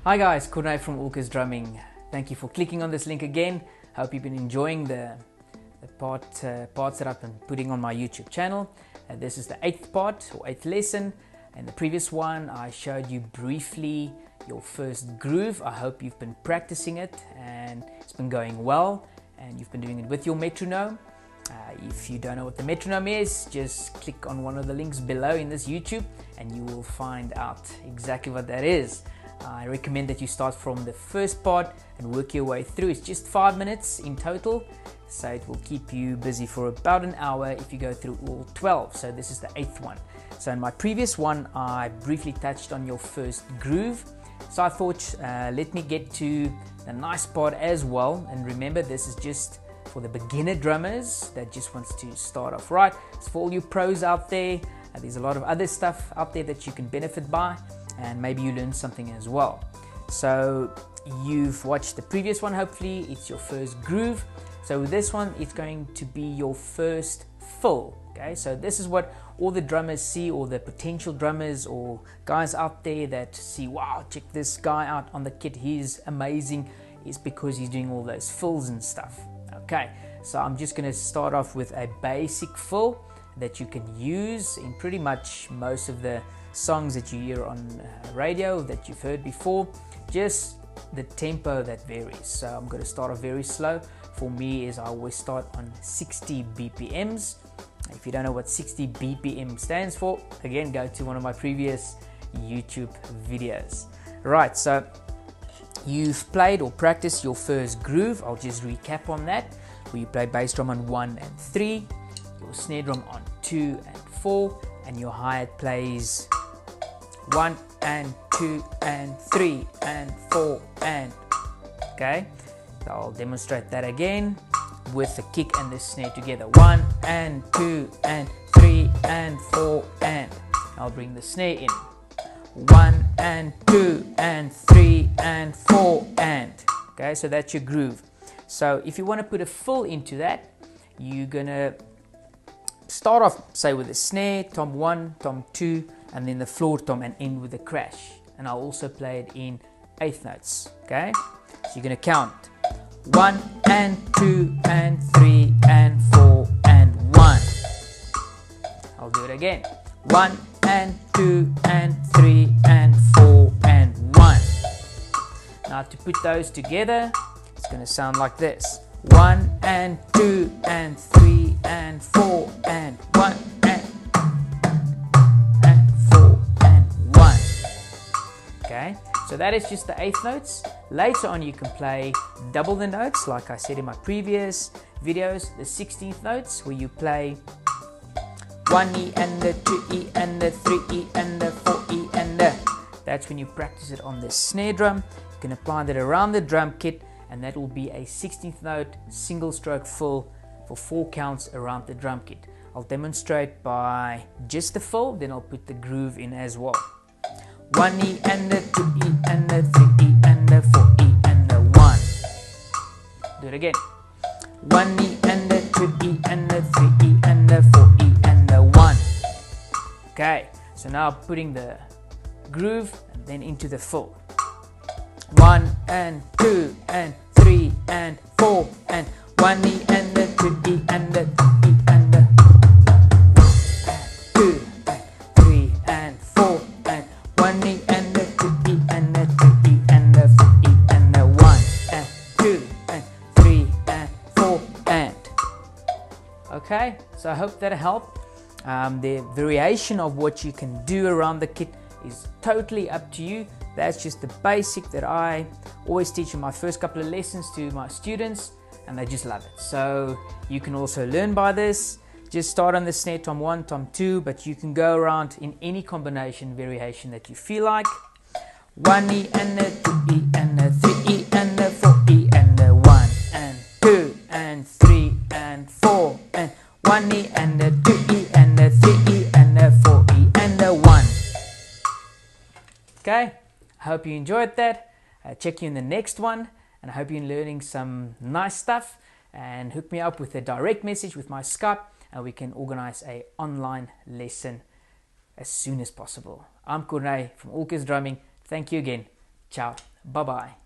Hi guys, Part8 from Orcas Drumming. Thank you for clicking on this link again. Hope you've been enjoying the parts that I've been putting on my YouTube channel. This is the 8th part or 8th lesson. In the previous one I showed you briefly your first groove. I hope you've been practicing it and it's been going well and you've been doing it with your metronome. If you don't know what the metronome is, just click on one of the links below in this YouTube and you will find out exactly what that is. I recommend that you start from the first part and work your way through. It's just 5 minutes in total, so it will keep you busy for about an hour if you go through all 12. So this is the 8th one. So in my previous one I briefly touched on your first groove, so I thought let me get to the nice part as well. And remember, this is just for the beginner drummers that just wants to start off right. It's for all you pros out there. There's a lot of other stuff out there that you can benefit by, and maybe you learn something as well. So you've watched the previous one, hopefully it's your first groove. So with this one, it's going to be your first fill. Okay, so this is what all the drummers see, or the potential drummers or guys out there that see, wow, check this guy out on the kit, he's amazing, is because he's doing all those fills and stuff. Okay, so I'm just going to start off with a basic fill that you can use in pretty much most of the songs that you hear on radio that you've heard before. Just the tempo that varies. So I'm going to start off very slow. For me is I always start on 60 BPMs. If you don't know what 60 BPM stands for, again, go to one of my previous YouTube videos. Right, so you've played or practiced your first groove. I'll just recap on that. Where you play bass drum on 1 and 3, your snare drum on 2 and 4, and your hi-hat plays 1 and 2 and 3 and 4 and. Okay, so I'll demonstrate that again with the kick and the snare together. 1 and 2 and 3 and 4 and. I'll bring the snare in. 1 and 2 and 3 and 4 and. Okay, so that's your groove. So if you want to put a fill into that, you're gonna start off, say, with the snare, tom 1, tom 2, and then the floor tom, and end with a crash. And I'll also play it in 8th notes. Okay, so you're gonna count 1 and 2 and 3 and 4 and 1. I'll do it again. 1 and 2 and 3 and 4 and 1. Now to put those together, it's going to sound like this. 1 and 2 and 3 and 4 and 1 and 4 and 1. Okay, so that is just the 8th notes. Later on you can play double the notes, like I said in my previous videos. The 16th notes, where you play 1E and the 2E and the 3E and the 4E and the. That's when you practice it on the snare drum. You can apply that around the drum kit, and that will be a 16th note single stroke fill for 4 counts around the drum kit. I'll demonstrate by just the fill, then I'll put the groove in as well. 1E and the 2E and the 3E and the 4E and the 1. Do it again. 1E and the 2E and the 3E and the 4E and the 1. Okay, so now putting the groove and then into the fill. 1 and 2 and 3 and 4 and 1E and the 2E and the 3E and the 2 and 3 and 4 and 1E and the 2E and the 3E and the 4E and the 1 and 2 and 3 and 4 and. Okay, so I hope that helped. The variation of what you can do around the kit is totally up to you. That's just the basic that I always teach in my first couple of lessons to my students, and they just love it. So you can also learn by this. Just start on the snare, tom 1, tom 2, but you can go around in any combination variation that you feel like. 1E and the 2E and the 3E and the 4E and the 1 and 2 and 3 and 4 and 1E and the 2E and the 3E and the 4E and the 1. Okay, I hope you enjoyed that. Check you in the next one, and I hope you're learning some nice stuff. And hook me up with a direct message with my Skype, and we can organize an online lesson as soon as possible. I'm Part8 from Orcas Drumming. Thank you again. Ciao. Bye bye.